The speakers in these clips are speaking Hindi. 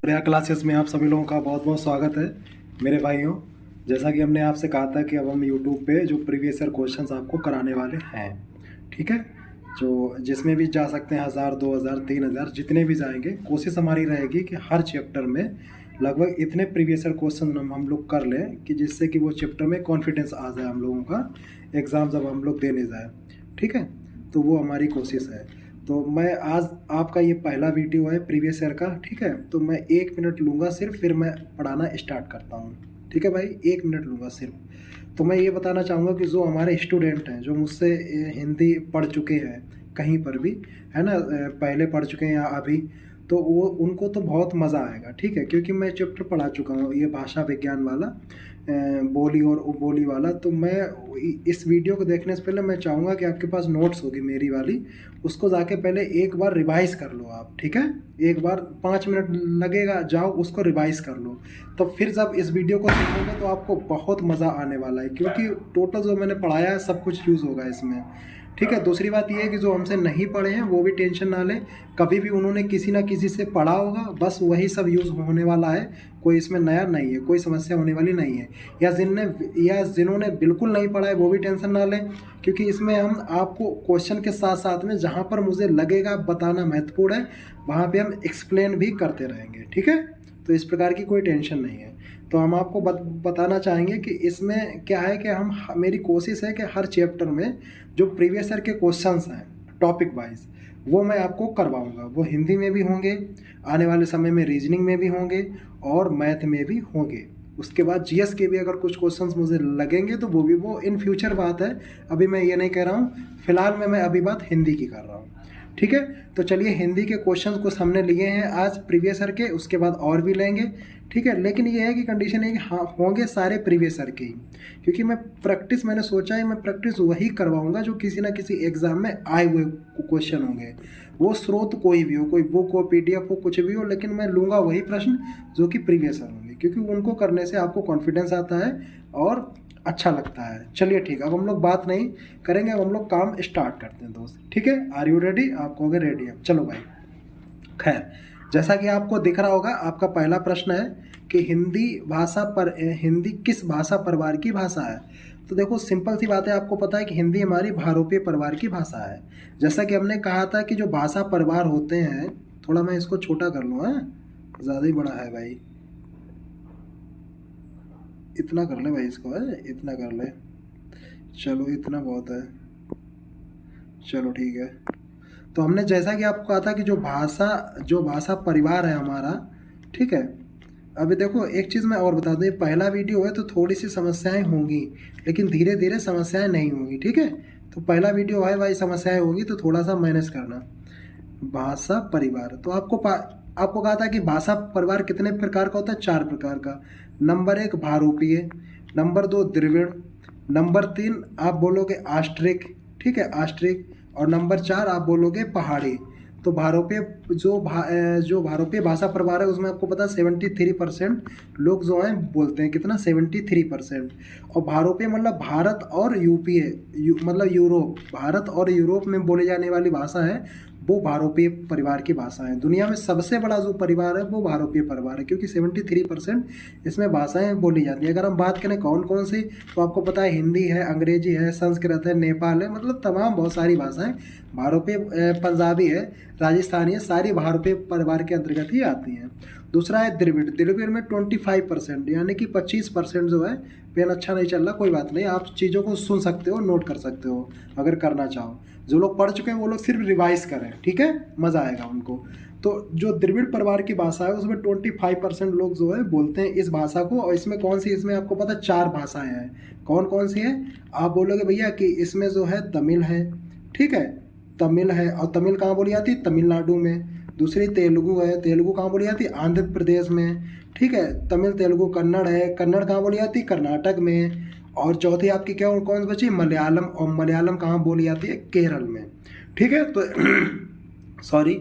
नया क्लासेस में आप सभी लोगों का बहुत बहुत स्वागत है मेरे भाइयों। जैसा कि हमने आपसे कहा था कि अब हम यूट्यूब पे जो प्रीवियस ईयर क्वेश्चंस आपको कराने वाले हैं, ठीक है, जो जिसमें भी जा सकते हैं 1000, 2000, 3000, जितने भी जाएंगे, कोशिश हमारी रहेगी कि हर चैप्टर में लगभग इतने प्रीवियस ईयर क्वेश्चन हम लोग कर लें कि जिससे कि वो चैप्टर में कॉन्फिडेंस आ जाए हम लोगों का, एग्ज़ाम जब हम लोग देने जाए, ठीक है। तो वो हमारी कोशिश है। तो मैं आज आपका ये पहला वीडियो है प्रीवियस ईयर का, ठीक है। तो मैं 1 मिनट लूँगा सिर्फ, फिर मैं पढ़ाना स्टार्ट करता हूँ, ठीक है भाई। 1 मिनट लूँगा सिर्फ। तो मैं ये बताना चाहूँगा कि जो हमारे स्टूडेंट हैं, जो मुझसे हिंदी पढ़ चुके हैं कहीं पर भी, है ना, पहले पढ़ चुके हैं या अभी, तो वो उनको तो बहुत मज़ा आएगा, ठीक है। क्योंकि मैं चैप्टर पढ़ा चुका हूँ ये भाषा विज्ञान वाला, बोली और उपबोली वाला। तो मैं इस वीडियो को देखने से पहले मैं चाहूँगा कि आपके पास नोट्स होगी मेरी वाली, उसको जाके पहले एक बार रिवाइज़ कर लो आप, ठीक है। एक बार 5 मिनट लगेगा, जाओ उसको रिवाइज़ कर लो। तो फिर जब इस वीडियो को देखोगे तो आपको बहुत मज़ा आने वाला है, क्योंकि टोटल जो मैंने पढ़ाया है सब कुछ यूज़ होगा इसमें, ठीक है। दूसरी बात ये है कि जो हमसे नहीं पढ़े हैं वो भी टेंशन ना लें, कभी भी उन्होंने किसी ना किसी से पढ़ा होगा, बस वही सब यूज़ होने वाला है। कोई इसमें नया नहीं है, कोई समस्या होने वाली नहीं है। या जिन्होंने बिल्कुल नहीं पढ़ा है वो भी टेंशन ना लें, क्योंकि इसमें हम आपको क्वेश्चन के साथ साथ में जहाँ पर मुझे लगेगा बताना महत्वपूर्ण है, वहाँ पे हम एक्सप्लेन भी करते रहेंगे, ठीक है। तो इस प्रकार की कोई टेंशन नहीं है। तो हम आपको बताना चाहेंगे कि इसमें क्या है कि मेरी कोशिश है कि हर चैप्टर में जो प्रीवियस ईयर के क्वेश्चंस हैं टॉपिक वाइज, वो मैं आपको करवाऊंगा। वो हिंदी में भी होंगे, आने वाले समय में रीजनिंग में भी होंगे और मैथ में भी होंगे। उसके बाद जीएस के भी अगर कुछ क्वेश्चंस मुझे लगेंगे तो वो इन फ्यूचर बात है, अभी मैं ये नहीं कह रहा हूँ। फिलहाल में मैं अभी बात हिंदी की कर रहा हूँ, ठीक है। तो चलिए, हिंदी के क्वेश्चंस को हमने लिए हैं आज प्रीवियस ईयर के, उसके बाद और भी लेंगे, ठीक है। लेकिन ये है कि कंडीशन है कि हाँ, होंगे सारे प्रीवियस ईयर के ही, क्योंकि मैंने सोचा है मैं प्रैक्टिस वही करवाऊंगा जो किसी ना किसी एग्जाम में आए हुए क्वेश्चन होंगे। वो स्रोत कोई भी हो, कोई बुक हो, पीडीएफ हो, कुछ भी हो, लेकिन मैं लूँगा वही प्रश्न जो कि प्रीवियस ईयर होंगे, क्योंकि उनको करने से आपको कॉन्फिडेंस आता है और अच्छा लगता है। चलिए ठीक है, अब हम लोग बात नहीं करेंगे, अब हम लोग काम स्टार्ट करते हैं दोस्त, ठीक है। Are you ready? आप कहोगे रेडी है, चलो भाई। खैर, जैसा कि आपको दिख रहा होगा, आपका पहला प्रश्न है कि हिंदी किस भाषा परिवार की भाषा है। तो देखो, सिंपल सी बात है, आपको पता है कि हिंदी हमारी भारोपीय परिवार की भाषा है। जैसा कि हमने कहा था कि जो भाषा परिवार होते हैं, थोड़ा मैं इसको छोटा कर लूँ, है ज़्यादा ही बड़ा है भाई, इतना कर ले भाई, इसको है इतना कर ले, चलो इतना बहुत है, चलो ठीक है। तो हमने जैसा कि आपको कहा था कि जो भाषा परिवार है हमारा, ठीक है। अभी देखो, एक चीज़ मैं और बता दूँ, ये पहला वीडियो है तो थोड़ी सी समस्याएं होंगी, लेकिन धीरे धीरे समस्याएं नहीं होंगी, ठीक है। तो पहला वीडियो है भाई, समस्याएं होंगी तो थोड़ा सा मैनेज करना। भाषा परिवार, तो आपको कहा था कि भाषा परिवार कितने प्रकार का होता है? 4 प्रकार का। नंबर 1 भारोपीय, नंबर 2 द्रविड़, नंबर 3 आप बोलोगे आस्ट्रिक, ठीक है, आस्ट्रिक, और नंबर 4 आप बोलोगे पहाड़ी। तो जो भारोपीय भाषा परिवार है उसमें आपको पता है 73% लोग जो हैं बोलते हैं, कितना? 73%। और भारोपीय मतलब भारत और मतलब यूरोप, भारत और यूरोप में बोली जाने वाली भाषा है, वो भारोपीय परिवार की भाषा है। दुनिया में सबसे बड़ा जो परिवार है वो भारोपीय परिवार है, क्योंकि 73% इसमें भाषाएं बोली जाती हैं। अगर हम बात करें कौन कौन सी, तो आपको पता है हिंदी है, अंग्रेजी है, संस्कृत है, नेपाल है, मतलब तमाम बहुत सारी भाषाएं भारोपीय, पंजाबी है, राजस्थानी है, सारी भारोपीय परिवार के अंतर्गत ही आती हैं। दूसरा है द्रविड़। द्रविड़ में 25%, यानी कि 25% जो है, पेन अच्छा नहीं चल रहा, कोई बात नहीं, आप चीज़ों को सुन सकते हो, नोट कर सकते हो अगर करना चाहो। जो लोग पढ़ चुके हैं वो लोग सिर्फ रिवाइज करें, ठीक है, मज़ा आएगा उनको। तो जो द्रविड़ परिवार की भाषा है उसमें 25% लोग जो है बोलते हैं इस भाषा को। और इसमें कौन सी, इसमें आपको पता 4 भाषाएं हैं। कौन कौन सी है? आप बोलोगे भैया कि इसमें जो है तमिल है, ठीक है, तमिल है, और तमिल कहाँ बोली जाती है? तमिलनाडु में। दूसरी तेलुगु है, तेलुगु कहाँ बोली जाती है? आंध्र प्रदेश में, ठीक है। तमिल, तेलुगु, कन्नड़ है, कन्नड़ कहाँ बोली जाती है? कर्नाटक में। और चौथी आपकी क्या कौन सी बची? मलयालम। और मलयालम कहाँ बोली जाती है? केरल में, ठीक है। तो सॉरी,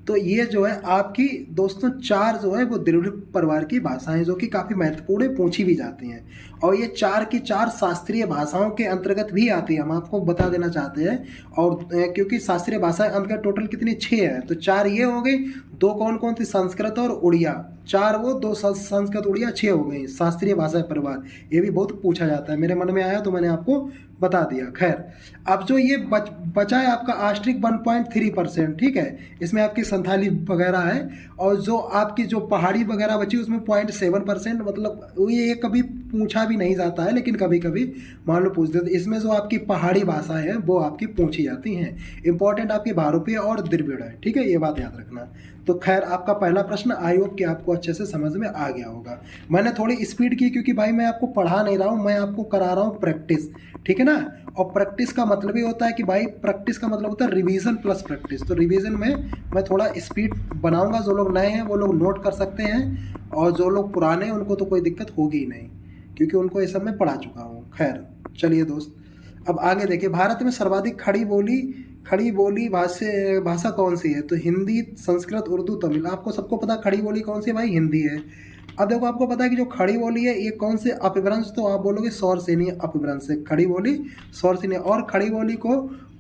तो ये जो है आपकी दोस्तों 4 जो है वो द्रविड़ परिवार की भाषाएं जो कि काफ़ी महत्वपूर्ण है, पूछी भी जाती हैं। और ये 4 की 4 शास्त्रीय भाषाओं के अंतर्गत भी आती है, हम आपको बता देना चाहते हैं। और क्योंकि शास्त्रीय भाषाएं अंतर्गत टोटल कितनी 6 है, तो 4 ये हो गई, 2 कौन कौन थी, संस्कृत और उड़िया, 4 वो, 2 संस्कृत उड़िया, 6 हो गई शास्त्रीय भाषा परिवार। ये भी बहुत पूछा जाता है, मेरे मन में आया तो मैंने आपको बता दिया। खैर, अब जो ये बचा है आपका आस्ट्रिक 1.3%, ठीक है, इसमें आपकी संथाली वगैरह है। और जो आपकी जो पहाड़ी वगैरह बची उसमें 0.7%, मतलब ये कभी पूछा भी नहीं जाता है, लेकिन कभी कभी मान लो पूछ देते। इसमें जो आपकी पहाड़ी भाषाएं हैं वो आपकी पूछी जाती हैं। इंपॉर्टेंट आपकी भारूपीय और द्रविड़ है, ठीक है, ये बात याद रखना। तो खैर, आपका पहला प्रश्न आई होप कि आपको अच्छे से समझ में आ गया होगा। मैंने थोड़ी स्पीड की क्योंकि भाई मैं आपको पढ़ा नहीं रहा हूँ, मैं आपको करा रहा हूँ प्रैक्टिस, ठीक है ना। और प्रैक्टिस का मतलब ये होता है कि भाई प्रैक्टिस का मतलब होता है रिवीजन प्लस प्रैक्टिस। तो रिवीजन में मैं थोड़ा स्पीड बनाऊंगा, जो लोग नए हैं वो लोग नोट कर सकते हैं, और जो लोग पुराने हैं उनको तो कोई दिक्कत होगी ही नहीं, क्योंकि उनको ये सब मैं पढ़ा चुका हूँ। खैर चलिए दोस्त, अब आगे देखिए, भारत में सर्वाधिक खड़ी बोली भाषा कौन सी है? तो हिंदी, संस्कृत, उर्दू, तमिल। आपको सबको पता खड़ी बोली कौन सी है भाई? हिंदी है। अब देखो, आपको पता है कि जो खड़ी बोली है ये कौन से अपभ्रंश, तो आप बोलोगे सौर सेनी अपभ्रंश से खड़ी बोली सौर सेनी। और खड़ी बोली को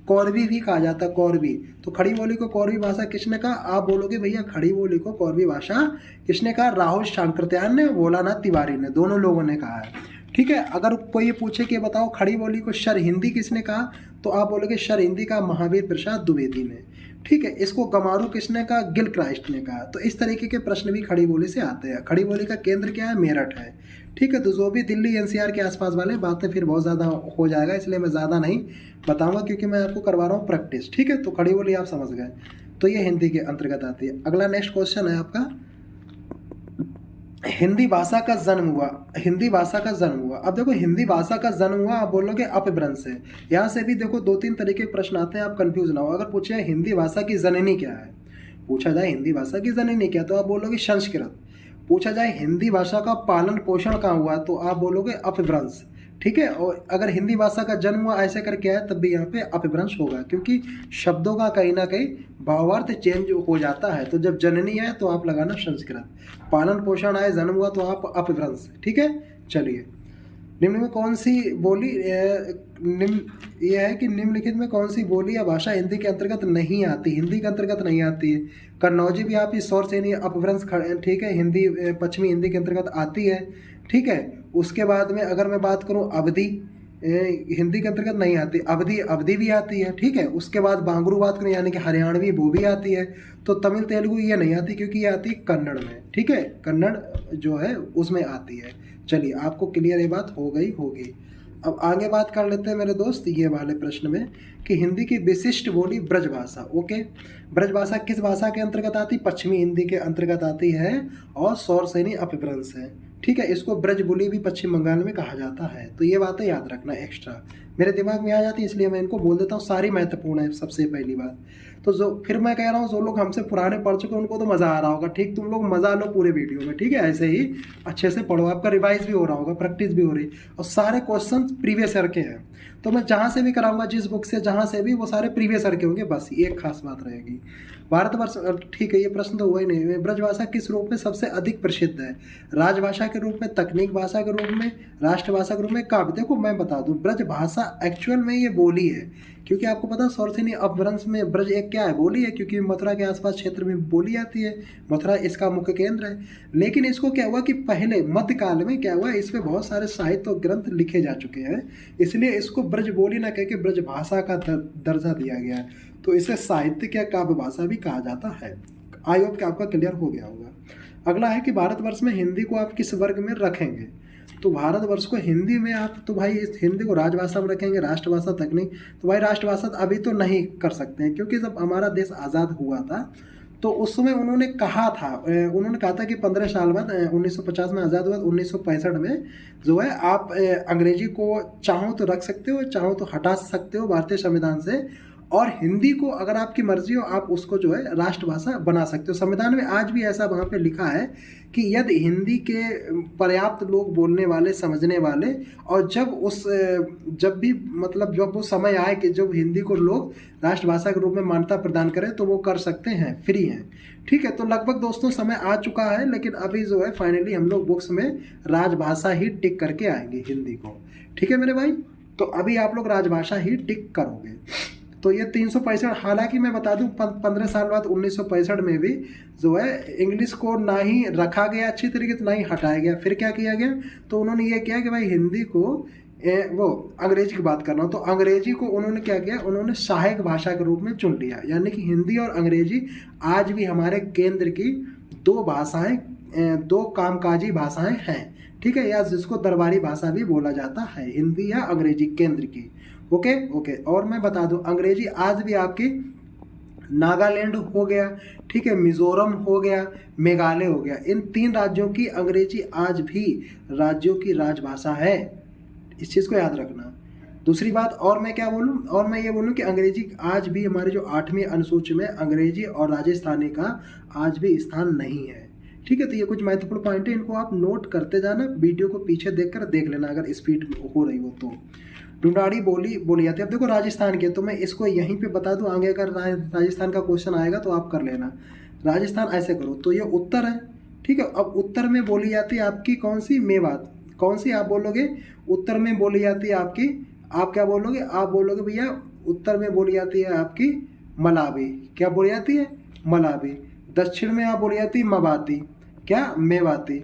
कौरवी भी कहा जाता है, कौरवी। तो खड़ी बोली को कौरवी भाषा किसने कहा? आप बोलोगे भैया खड़ी बोली को कौरवी भाषा किसने कहा? राहुल शांकृत्यायन ने, भोलानाथ तिवारी ने, दोनों लोगों ने कहा है, ठीक है। अगर कोई ये पूछे कि बताओ खड़ी बोली को शर हिंदी किसने कहा, तो आप बोलोगे शर हिंदी का महावीर प्रसाद द्विवेदी ने, ठीक है। इसको गमारू किसने कहा? गिल क्राइस्ट ने कहा। तो इस तरीके के प्रश्न भी खड़ी बोली से आते हैं। खड़ी बोली का केंद्र क्या है? मेरठ है, ठीक है। तो जो भी दिल्ली एनसीआर के आसपास वाले बातें फिर बहुत ज़्यादा हो जाएगा, इसलिए मैं ज़्यादा नहीं बताऊंगा, क्योंकि मैं आपको करवा रहा हूँ प्रैक्टिस, ठीक है। तो खड़ी बोली आप समझ गए, तो ये हिंदी के अंतर्गत आती है। अगला नेक्स्ट क्वेश्चन है आपका, हिंदी भाषा का जन्म हुआ। हिंदी भाषा का जन्म हुआ, अब देखो हिंदी भाषा का जन्म हुआ, आप बोलोगे अपभ्रंश से। यहाँ से भी देखो 2-3 तरीके के प्रश्न आते हैं, आप कंफ्यूज ना हो। अगर पूछे हिंदी भाषा की जननी क्या है, पूछा जाए हिंदी भाषा की जननी क्या, तो आप बोलोगे संस्कृत। पूछा जाए हिंदी भाषा का पालन पोषण कहाँ हुआ, तो आप बोलोगे अपभ्रंश, ठीक है। और अगर हिंदी भाषा का जन्म हुआ ऐसे करके आए, तब भी यहाँ पे अपभ्रंश होगा, क्योंकि शब्दों का कहीं ना कहीं भावार्थ चेंज हो जाता है। तो जब जननी है तो आप लगाना संस्कृत, पालन पोषण आए, जन्म हुआ तो आप अपभ्रंश, ठीक है। चलिए, निम्न में कौन सी बोली यह है कि निम्नलिखित में कौन सी बोली या भाषा हिंदी के अंतर्गत नहीं आती? हिंदी के अंतर्गत नहीं आती है। कन्नौजी भी आप इस सौर सेनी अपभ्रंश, ठीक है, हिंदी पश्चिमी हिंदी के अंतर्गत आती है, ठीक है। उसके बाद में अगर मैं बात करूं अवधी, हिंदी के अंतर्गत नहीं आती, अवधी भी आती है, ठीक है। उसके बाद बांगरू बात करें यानी कि हरियाणवी, वो भी आती है। तो तमिल तेलुगु ये नहीं आती, क्योंकि ये आती है कन्नड़ में, ठीक है, कन्नड़ जो है उसमें आती है। चलिए, आपको क्लियर ये बात हो गई होगी। अब आगे बात कर लेते हैं मेरे दोस्त ये वाले प्रश्न में, कि हिंदी की विशिष्ट बोली ब्रजभाषा। ओके, ब्रजभाषा किस भाषा के अंतर्गत आती? पश्चिमी हिंदी के अंतर्गत आती है, और सौर सेनी अपभ्रंश है, ठीक है। इसको ब्रज बोली भी पश्चिम बंगाल में कहा जाता है। तो ये बातें याद रखना एक्स्ट्रा, मेरे दिमाग में आ जाती है, इसलिए मैं इनको बोल देता हूँ, सारी महत्वपूर्ण है। सबसे पहली बात तो जो फिर मैं कह रहा हूँ, जो लोग हमसे पुराने पढ़ चुके हैं उनको तो मज़ा आ रहा होगा, ठीक, तुम लोग मज़ा लो पूरे वीडियो में, ठीक है। ऐसे ही अच्छे से पढ़ो, आपका रिवाइज भी हो रहा होगा, प्रैक्टिस भी हो रही, और सारे क्वेश्चन प्रीवियस ईयर के हैं। तो मैं जहाँ से भी कराऊंगा, जिस बुक से जहाँ से भी, वो सारे प्रीवियस ईयर के होंगे, बस एक खास बात रहेगी। भारतवर्ष, ठीक है, ये प्रश्न तो हुआ ही नहीं। ब्रजभाषा किस रूप में सबसे अधिक प्रसिद्ध है? राजभाषा के रूप में, तकनीक भाषा के रूप में, राष्ट्रभाषा के रूप में, काव्य। देखो मैं बता दूं, ब्रजभाषा एक्चुअल में ये बोली है, क्योंकि आपको पता है सौर सेनी अपभ्रंश में ब्रज एक क्या है? बोली है, क्योंकि मथुरा के आसपास क्षेत्र में बोली जाती है, मथुरा इसका मुख्य केंद्र है। लेकिन इसको क्या हुआ कि पहले मध्यकाल में क्या हुआ, इस पे बहुत सारे साहित्य और ग्रंथ लिखे जा चुके हैं, इसलिए इसको ब्रज बोली ना कह के ब्रज भाषा का दर्जा दिया गया है। तो इसे साहित्य या काव्य भाषा भी कहा जाता है। आई होप कि आपका क्लियर हो गया होगा। अगला है कि भारतवर्ष में हिंदी को आप किस वर्ग में रखेंगे? तो भारतवर्ष को हिंदी में आप, तो भाई इस हिंदी को राजभाषा में रखेंगे, राष्ट्रभाषा, तकनीक। तो भाई राष्ट्रभाषा अभी तो नहीं कर सकते हैं, क्योंकि जब हमारा देश आज़ाद हुआ था तो उस समय उन्होंने कहा था कि 15 साल बाद 1950 में आज़ाद हुआ, 1965 में जो है आप अंग्रेजी को चाहो तो रख सकते हो, चाहो तो हटा सकते हो भारतीय संविधान से। और हिंदी को अगर आपकी मर्जी हो आप उसको जो है राष्ट्रभाषा बना सकते हो। संविधान में आज भी ऐसा वहाँ पे लिखा है कि यदि हिंदी के पर्याप्त लोग बोलने वाले, समझने वाले, और जब भी मतलब जब वो समय आए कि जब हिंदी को लोग राष्ट्रभाषा के रूप में मान्यता प्रदान करें तो वो कर सकते हैं, फ्री हैं। ठीक है, तो लगभग दोस्तों समय आ चुका है, लेकिन अभी जो है फाइनली हम लोग बुक्स में राजभाषा ही टिक करके आएंगे हिंदी को। ठीक है मेरे भाई, तो अभी आप लोग राजभाषा ही टिक करोगे। तो ये 365, हालांकि मैं बता दूं 15 साल बाद 1965 में भी जो है इंग्लिश को ना ही रखा गया अच्छी तरीके से, ना ही हटाया गया। फिर क्या किया गया, तो उन्होंने ये किया कि भाई हिंदी को वो अंग्रेजी की बात कर रहा हूँ, तो अंग्रेजी को उन्होंने क्या किया, उन्होंने सहायक भाषा के रूप में चुन लिया। यानी कि हिंदी और अंग्रेजी आज भी हमारे केंद्र की दो भाषाएं, दो कामकाजी भाषाएं हैं। ठीक है, या जिसको दरबारी भाषा भी बोला जाता है, हिंदी या अंग्रेजी केंद्र की। ओके ओके, और मैं बता दूं अंग्रेजी आज भी आपकी नागालैंड हो गया, ठीक है, मिजोरम हो गया, मेघालय हो गया, इन 3 राज्यों की अंग्रेजी आज भी राज्यों की राजभाषा है। इस चीज़ को याद रखना। दूसरी बात, और मैं क्या बोलूं, और मैं ये बोलूं कि अंग्रेजी आज भी हमारे जो 8वीं अनुसूची में अंग्रेजी और राजस्थानी का आज भी स्थान नहीं है। ठीक है, तो ये कुछ महत्वपूर्ण पॉइंट है, इनको आप नोट करते जाना, वीडियो को पीछे देख लेना अगर स्पीड हो रही हो तो। ढूंढाड़ी बोली जाती है। अब देखो राजस्थान के, तो मैं इसको यहीं पे बता दूं, आगे अगर राजस्थान का क्वेश्चन आएगा तो आप कर लेना। राजस्थान ऐसे करो, तो ये उत्तर है। ठीक है, अब उत्तर में बोली जाती है आपकी कौन सी, मेवात। कौन सी आप बोलोगे, उत्तर में बोली जाती है आपकी, आप क्या बोलोगे, आप बोलोगे भैया उत्तर में बोली जाती है आपकी मलावी। क्या बोली जाती है, मलावी। दक्षिण में आप बोली जाती है मवाती, क्या, मेवाती।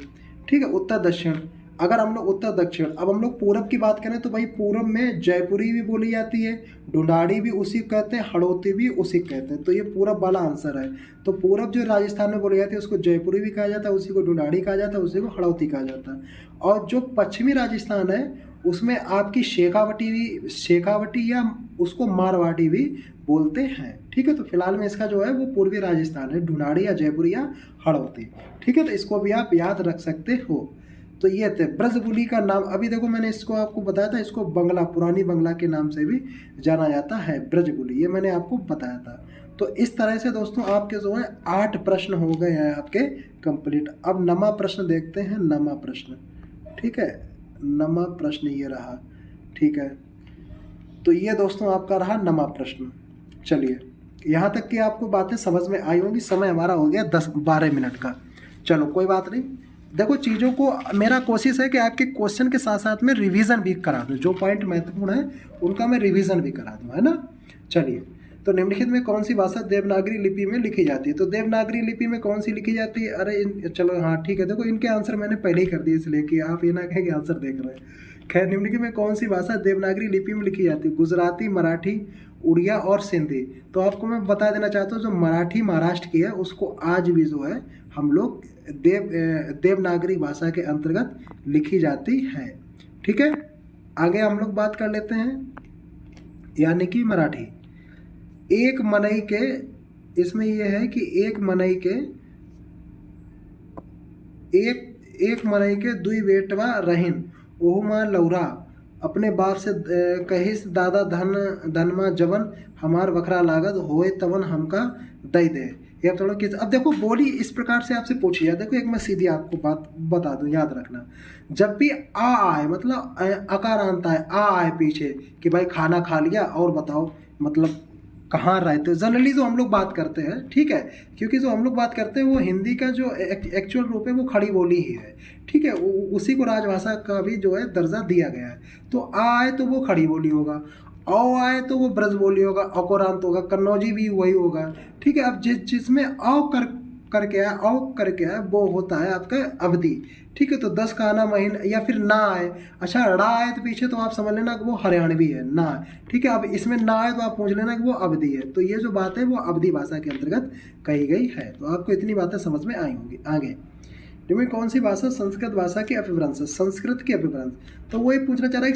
ठीक है, उत्तर दक्षिण। अगर हम लोग उत्तर दक्षिण, अब हम लोग पूरब की बात करें तो भाई पूरब में जयपुरी भी बोली जाती है, ढूंढाड़ी भी उसी को कहते हैं, हड़ौती भी उसी को कहते हैं। तो ये पूरब वाला आंसर है। तो पूरब जो राजस्थान में बोली जाती है उसको जयपुरी भी कहा जाता है, उसी को ढूंढाड़ी कहा जाता है, उसी को हड़ौती कहा जाता है। और जो पश्चिमी राजस्थान है उसमें आपकी शेखावटी या उसको मारवाड़ी भी बोलते हैं। ठीक है, तो फिलहाल में इसका जो है वो पूर्वी राजस्थान है, ढूंढाड़ी या जयपुरी या हड़ौती। ठीक है, तो इसको भी आप याद रख सकते हो। तो ये थे ब्रजबुली का नाम। अभी देखो मैंने इसको आपको बताया था, इसको बंगला, पुरानी बंगला के नाम से भी जाना जाता है, ब्रजबुली, ये मैंने आपको बताया था। तो इस तरह से दोस्तों आपके जो है 8 प्रश्न हो गए हैं आपके कंप्लीट। अब नमा प्रश्न देखते हैं, नमा प्रश्न। ठीक है, नमा प्रश्न ये रहा। ठीक है, तो ये दोस्तों आपका रहा नमा प्रश्न। चलिए, यहाँ तक कि आपको बातें समझ में आई होंगी। समय हमारा हो गया 10-12 मिनट का। चलो कोई बात नहीं, देखो चीज़ों को, मेरा कोशिश है कि आपके क्वेश्चन के साथ साथ में रिवीजन भी करा दूं, जो पॉइंट महत्वपूर्ण है उनका मैं रिवीजन भी करा दूं, है ना। चलिए, तो निम्नलिखित में कौन सी भाषा देवनागरी लिपि में लिखी जाती है, तो देवनागरी लिपि में कौन सी लिखी जाती है, अरे चलो हाँ ठीक है, देखो इनके आंसर मैंने पहले ही कर दिए, इसलिए कि आप ये ना कहें कि आंसर देख रहे हैं। खैर, निम्नलिखित में कौन सी भाषा देवनागरी लिपि में लिखी जाती है, गुजराती, मराठी, उड़िया और सिंधी। तो आपको मैं बता देना चाहता हूँ जो मराठी महाराष्ट्र की है उसको आज भी जो है हम लोग देवनागरी भाषा के अंतर्गत लिखी जाती है। ठीक है, आगे हम लोग बात कर लेते हैं, यानी कि मराठी। एक मनई के, इसमें यह है कि एक मनई के दुई बेटवा रहिन, ओहुमा लौरा, अपने बाप से कहिस दादा धनमा जवन हमार वखरा लागत होए तवन हमका दई दे। ये थोड़ा किस, अब देखो बोली इस प्रकार से आपसे पूछी जाए। देखो एक मैं सीधी आपको बात बता दूं, याद रखना, जब भी आ आए मतलब अकारांत आए, आ आए पीछे कि भाई खाना खा लिया और बताओ मतलब कहाँ रहते हो, जनरली जो हम लोग बात करते हैं, ठीक है, क्योंकि जो हम लोग बात करते हैं वो हिंदी का जो एक्चुअल रूप है वो खड़ी बोली ही है। ठीक है, उसी को राजभाषा का भी जो है दर्जा दिया गया है। तो आ आए तो वो खड़ी बोली होगा, औ आए तो वो ब्रज बोली होगा, अकोरांत होगा, कन्नौजी भी वही होगा। ठीक है, अब जिसमें औ करके आए, औ करके आए, वो होता है आपका अवधि। ठीक है, तो 10 का आना महीना, या फिर ना आए, अच्छा ड़ा आए तो पीछे तो आप समझ लेना कि वो हरियाणवी है, ना। ठीक है, अब इसमें ना आए तो आप पूछ लेना कि वो अवधि है। तो ये जो बात है वो अवधि भाषा के अंतर्गत कही गई है। तो आपको इतनी बातें समझ में आई होंगी। आगे, जिनमें कौन सी भाषा संस्कृत भाषा के अपभ्रंश है, संस्कृत के अपभ्रंश। तो वही पूछना चाह रहा है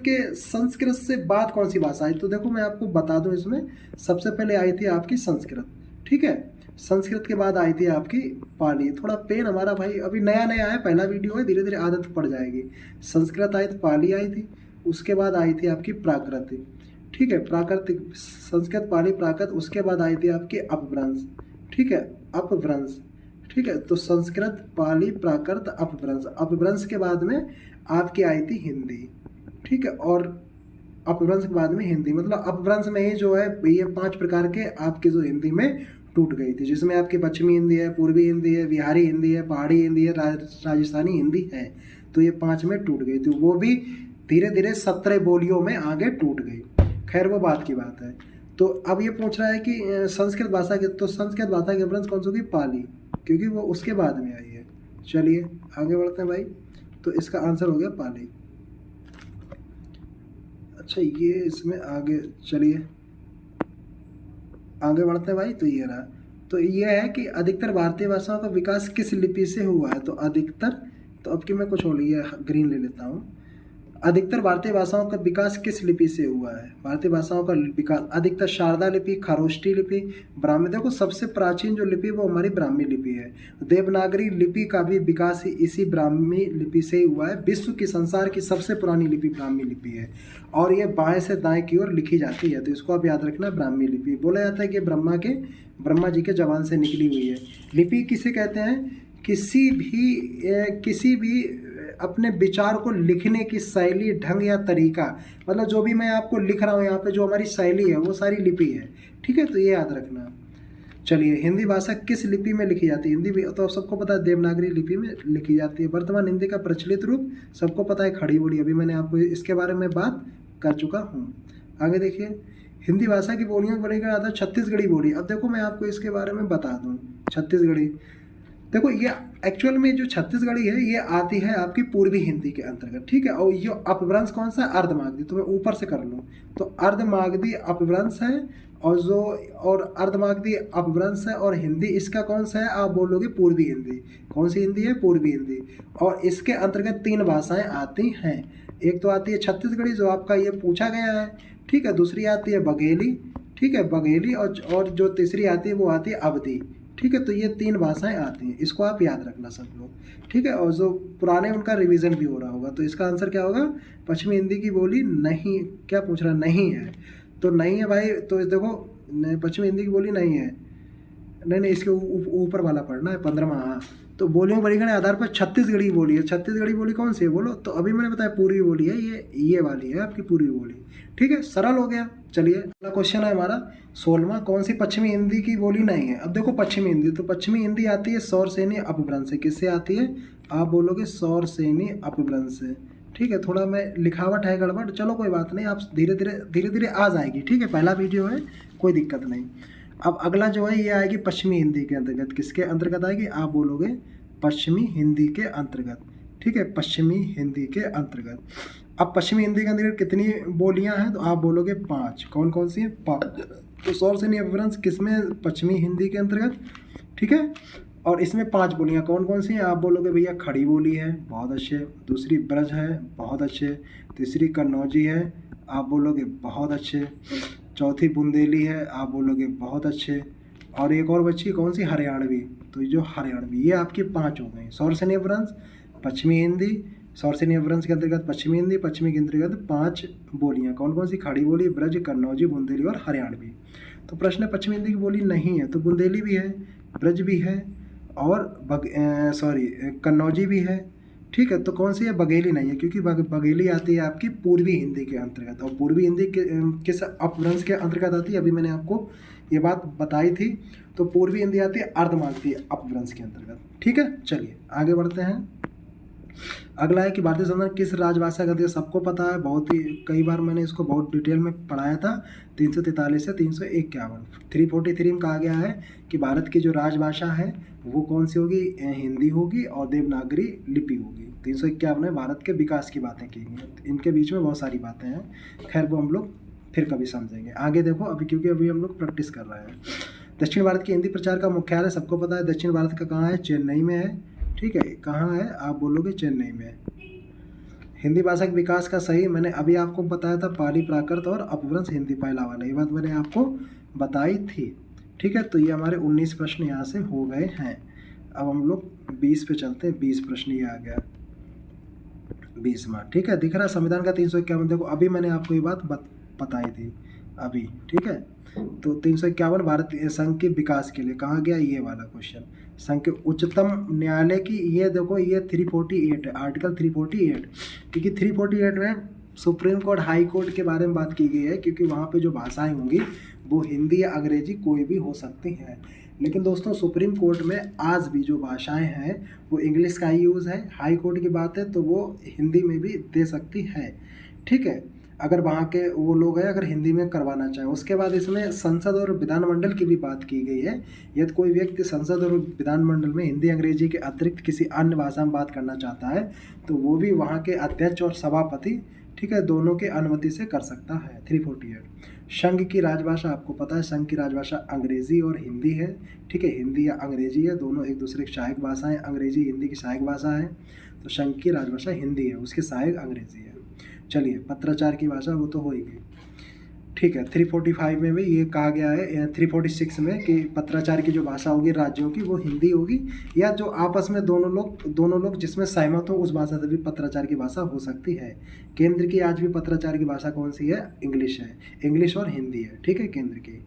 कि संस्कृत से बाद कौन सी भाषा आई। तो देखो मैं आपको बता दूं, इसमें सबसे पहले आई थी आपकी संस्कृत। ठीक है, संस्कृत के बाद आई थी आपकी पाली। थोड़ा पेन हमारा भाई अभी नया नया है, पहला वीडियो है, धीरे धीरे आदत पड़ जाएगी। संस्कृत आई तो पाली आई थी, उसके बाद आई थी आपकी प्राकृत। ठीक है, प्राकृतिक, संस्कृत, पाली, प्राकृत, उसके बाद आई थी आपकी अपभ्रंश, ठीक है, अपभ्रंश, ठीक है। तो संस्कृत, पाली, प्राकृत, अपभ्रंश, अपभ्रंश के बाद में आपकी आई थी हिंदी, ठीक है। और अपभ्रंश के बाद में हिंदी, मतलब अपभ्रंश में ही जो है ये 5 प्रकार के आपके जो हिंदी में टूट गई थी, जिसमें आपकी पश्चिमी हिंदी है, पूर्वी हिंदी है, बिहारी हिंदी है, पहाड़ी हिंदी है, राजस्थानी हिंदी है। तो ये 5 में टूट गई थी, वो भी धीरे धीरे 17 बोलियों में आगे टूट गई। खैर वो बात की बात है। तो अब ये पूछ रहा है कि संस्कृत भाषा के, तो संस्कृत भाषा की अपभ्रंश कौन सी होगी? पाली, क्योंकि वो उसके बाद में आई है। चलिए आगे बढ़ते हैं भाई। तो इसका आंसर हो गया पाली। अच्छा ये इसमें आगे, चलिए आगे बढ़ते हैं भाई। तो ये रहा, तो ये है कि अधिकतर भारतीय भाषाओं का विकास किस लिपि से हुआ है? तो अधिकतर, तो अब की मैं कुछ और ये ग्रीन ले लेता हूँ। अधिकतर भारतीय भाषाओं का विकास किस लिपि से हुआ है? भारतीय भाषाओं का विकास अधिकतर शारदा लिपि, खरोष्ठी लिपि, ब्राह्मी। देखो सबसे प्राचीन जो लिपि वो हमारी ब्राह्मी लिपि है। देवनागरी लिपि का भी विकास इसी ब्राह्मी लिपि से ही हुआ है। विश्व की, संसार की सबसे पुरानी लिपि ब्राह्मी लिपि है और ये बाएं से दाएं की ओर लिखी जाती है। तो इसको आप याद रखना, ब्राह्मी लिपि। बोला जाता है कि ब्रह्मा जी के जबान से निकली हुई है। लिपि किसे कहते हैं? किसी भी अपने विचार को लिखने की शैली, ढंग या तरीका, मतलब जो भी मैं आपको लिख रहा हूँ यहाँ पे जो हमारी शैली है वो सारी लिपि है, ठीक है। तो ये याद रखना। चलिए हिंदी भाषा किस लिपि में लिखी जाती है? हिंदी भी तो सबको पता है देवनागरी लिपि में लिखी जाती है। वर्तमान हिंदी का प्रचलित रूप सबको पता है खड़ी बोली, अभी मैंने आपको इसके बारे में बात कर चुका हूँ। आगे देखिए, हिंदी भाषा की बोलियों को लेकर आता है छत्तीसगढ़ी बोली। अब देखो मैं आपको इसके बारे में बता दूँ। छत्तीसगढ़ी, देखो ये एक्चुअल में जो छत्तीसगढ़ी है ये आती है आपकी पूर्वी हिंदी के अंतर्गत, ठीक है। और ये अपभ्रंश कौन सा? अर्धमागधी। तो मैं ऊपर से कर लूँ तो अर्धमागधी अपभ्रंश है, और अर्धमागधी अपभ्रंश है। और हिंदी इसका कौन सा है? आप बोलोगे पूर्वी हिंदी। कौन सी हिंदी है? पूर्वी हिंदी। और इसके अंतर्गत 3 भाषाएं आती हैं। एक तो आती है छत्तीसगढ़ी जो आपका ये पूछा गया है, ठीक है। दूसरी आती है बघेली, ठीक है, बघेली। और जो तीसरी आती है वो आती है अवधी, ठीक है। तो ये 3 भाषाएं आती हैं, इसको आप याद रखना सब लोग, ठीक है। और जो पुराने उनका रिवीजन भी हो रहा होगा। तो इसका आंसर क्या होगा? पश्चिमी हिंदी की बोली नहीं, क्या पूछ रहा? नहीं है। तो नहीं है भाई। तो इस देखो पश्चिमी हिंदी की बोली नहीं है, नहीं, इसके ऊपर वाला पढ़ना है 15वां। हाँ, तो बोलियों वर्गीकरण के आधार पर छत्तीसगढ़ी बोली है। छत्तीसगढ़ी बोली कौन सी है बोलो? तो अभी मैंने बताया पूर्वी बोली है, ये वाली है आपकी पूर्वी बोली, ठीक है। सरल हो गया। चलिए अगला क्वेश्चन है हमारा 16वां। कौन सी पश्चिमी हिंदी की बोली नहीं है? अब देखो पश्चिमी हिंदी, तो पश्चिमी हिंदी आती है सौरसेनी अपभ्रंश से। किससे आती है? आप बोलोगे सौरसेनी अपभ्रंश से, ठीक है। थोड़ा मैं लिखावट है गड़बड़, चलो कोई बात नहीं, आप धीरे धीरे आ जाएगी, ठीक है। पहला वीडियो है, कोई दिक्कत नहीं। अब अगला जो है ये आएगी पश्चिमी हिंदी के अंतर्गत। किसके अंतर्गत आएगी? आप बोलोगे पश्चिमी हिंदी के अंतर्गत, ठीक है, पश्चिमी हिंदी के अंतर्गत। अब पश्चिमी हिंदी के अंतर्गत कितनी बोलियां हैं? तो आप बोलोगे 5। कौन कौन सी हैं? 5। तो सौरसेनी अपभ्रंश किसमें? पश्चिमी हिंदी के अंतर्गत, ठीक है। और इसमें 5 बोलियां कौन कौन सी हैं? आप बोलोगे भैया खड़ी बोली है, बहुत अच्छे। दूसरी ब्रज है, बहुत अच्छे। तीसरी कन्नौजी है, आप बोलोगे बहुत अच्छे। चौथी बुंदेली है, आप बोलोगे बहुत अच्छे। और एक और बच्ची कौन सी? हरियाणवी। तो ये जो हरियाणवी, ये आपकी 5 हो गई। सौरसेनी अपभ्रंश, पश्चिमी हिंदी, सौरसेनी अपभ्रंश के अंतर्गत पश्चिमी हिंदी, पश्चिमी के अंतर्गत 5 बोलियाँ कौन कौन सी? खड़ी बोली, ब्रज, कन्नौजी, बुंदेली और हरियाणवी। तो प्रश्न है पश्चिमी हिंदी की बोली नहीं है, तो बुंदेली भी है, ब्रज भी है और कन्नौजी भी है, ठीक है। तो कौन सी है? बघेली नहीं है, क्योंकि बघेली आती है आपकी पूर्वी हिंदी के अंतर्गत। और पूर्वी हिंदी के किस अपभ्रंश के अंतर्गत आती है? अभी मैंने आपको ये बात बताई थी। तो पूर्वी हिंदी आती है अर्धमागधी अपभ्रंश के अंतर्गत, ठीक है। चलिए आगे बढ़ते हैं। अगला है कि भारतीय संविधान किस राजभाषा का है? सबको पता है, बहुत ही कई बार मैंने इसको बहुत डिटेल में पढ़ाया था। 343 से 351, 343 में कहा गया है कि भारत की जो राजभाषा है वो कौन सी होगी? हिंदी होगी और देवनागरी लिपि होगी। 351 में भारत के विकास की बातें की गई। इनके बीच में बहुत सारी बातें हैं, खैर वो हम लोग फिर कभी समझेंगे। आगे देखो अभी, क्योंकि अभी हम लोग प्रैक्टिस कर रहे हैं। दक्षिण भारत की हिंदी प्रचार का मुख्यालय सबको पता है, दक्षिण भारत का कहाँ है? चेन्नई में है, ठीक है। कहाँ है? आप बोलोगे चेन्नई में। हिंदी भाषा के विकास का सही मैंने अभी आपको बताया था, पाली, प्राकृत और अपभ्रंश हिंदी पहला वाला, ये बात मैंने आपको बताई थी, ठीक है। तो ये हमारे 19 प्रश्न यहाँ से हो गए हैं। अब हम लोग 20 पे चलते हैं। 20 प्रश्न ये आ गया, 20वां, ठीक है। दिख रहा है संविधान का 351। देखो अभी मैंने आपको ये बात बताई थी अभी, ठीक है। तो 351 भारतीय संघ के विकास के लिए कहाँ गया, ये वाला क्वेश्चन। संघ के उच्चतम न्यायालय की, ये देखो ये 348 है, आर्टिकल 348, क्योंकि 348 में सुप्रीम कोर्ट हाई कोर्ट के बारे में बात की गई है, क्योंकि वहाँ पे जो भाषाएं होंगी वो हिंदी या अंग्रेजी कोई भी हो सकती हैं। लेकिन दोस्तों सुप्रीम कोर्ट में आज भी जो भाषाएं हैं वो इंग्लिश का ही यूज़ है। हाई कोर्ट की बात है तो वो हिंदी में भी दे सकती है, ठीक है, अगर वहाँ के वो लोग हैं अगर हिंदी में करवाना चाहें। उसके बाद इसमें संसद और विधानमंडल की भी बात की गई है। यदि कोई व्यक्ति संसद और विधानमंडल में हिंदी अंग्रेजी के अतिरिक्त किसी अन्य भाषा में बात करना चाहता है तो वो भी वहाँ के अध्यक्ष और सभापति, ठीक है, दोनों के अनुमति से कर सकता है। 348 संघ की राजभाषा, आपको पता है संघ की राजभाषा अंग्रेजी और हिंदी है, ठीक है, हिंदी या अंग्रेजी है, दोनों एक दूसरे की सहायक भाषा है। अंग्रेजी हिंदी की सहायक भाषा है, तो संघ की राजभाषा हिंदी है, उसकी सहायक अंग्रेजी है। चलिए पत्राचार की भाषा वो तो हो ही गई, ठीक है। 345 में भी ये कहा गया है, 346 में कि पत्राचार की जो भाषा होगी राज्यों की वो हिंदी होगी, या जो आपस में दोनों लोग जिसमें सहमत हो उस भाषा से भी पत्राचार की भाषा हो सकती है। केंद्र की आज भी पत्राचार की भाषा कौन सी है, इंग्लिश है, इंग्लिश और हिंदी है, ठीक है, केंद्र की।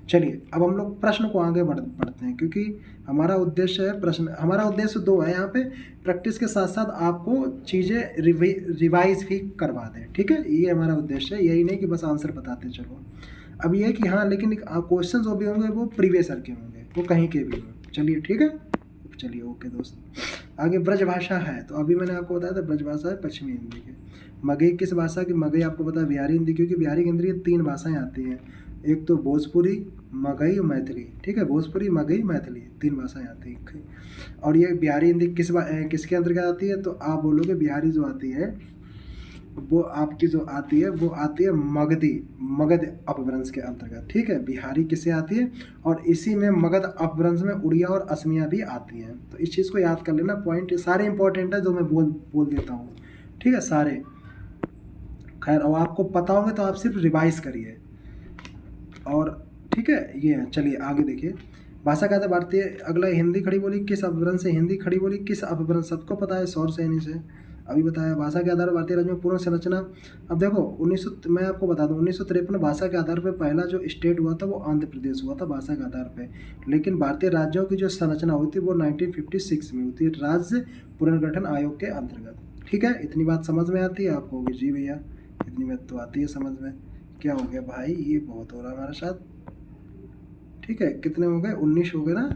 चलिए अब हम लोग प्रश्न को आगे बढ़ते हैं, क्योंकि हमारा उद्देश्य है प्रश्न, हमारा उद्देश्य दो है यहाँ पे, प्रैक्टिस के साथ साथ आपको चीज़ें रिवाइज भी करवा दें, ठीक है, ये हमारा उद्देश्य है, यही नहीं कि बस आंसर बताते चलो। अब ये कि हाँ लेकिन क्वेश्चन जो भी होंगे वो प्रीवियस ईयर के होंगे, वो कहीं के भी हों। चलिए ठीक है, चलिए ओके दोस्त। आगे ब्रजभाषा है, तो अभी मैंने आपको बताया था ब्रजभाषा है पश्चिमी हिंदी के। मगही किस भाषा की, मगही आपको पता है बिहारी हिंदी, क्योंकि बिहारी हिंदी की 3 भाषाएं आती हैं, एक तो भोजपुरी, मगही और मैथिली, ठीक है, भोजपुरी, मगही, मैथिली 3 भाषाएं आती हैं। और ये बिहारी हिंदी किसके अंतर्गत आती है, तो आप बोलोगे बिहारी जो आती है वो आपकी जो आती है वो आती है मगध अपभ्रंश के अंतर्गत, ठीक है। बिहारी किसे आती है, और इसी में मगध अपभ्रंश में उड़िया और असमिया भी आती हैं। तो इस चीज़ को याद कर लेना, पॉइंट सारे इंपॉर्टेंट है जो मैं बोल देता हूँ, ठीक है, सारे। खैर और आपको पता होंगे तो आप सिर्फ रिवाइज करिए, और ठीक है ये। चलिए आगे देखिए, भाषा का था भारतीय, अगला हिंदी खड़ी बोली किस अपभ्रंश से, हिंदी खड़ी बोली किस अपभ्रंश, सबको पता है सौर सैनी से, अभी बताया। भाषा के आधार पर भारतीय राज्यों में पूर्ण संरचना, अब देखो 1900, मैं आपको बता दूं 1953 भाषा के आधार पर पहला जो स्टेट हुआ था वो आंध्र प्रदेश हुआ था भाषा के आधार पे, लेकिन भारतीय राज्यों की जो संरचना हुई थी वो 1956 में हुई थी, राज्य पुनर्गठन आयोग के अंतर्गत, ठीक है। इतनी बात समझ में आती है आपको, होगी जी भैया, इतनी बात तो आती है समझ में। क्या हो गया भाई, ये बहुत हो रहा है हमारे साथ, ठीक है। कितने हो गए, 19 हो गए ना,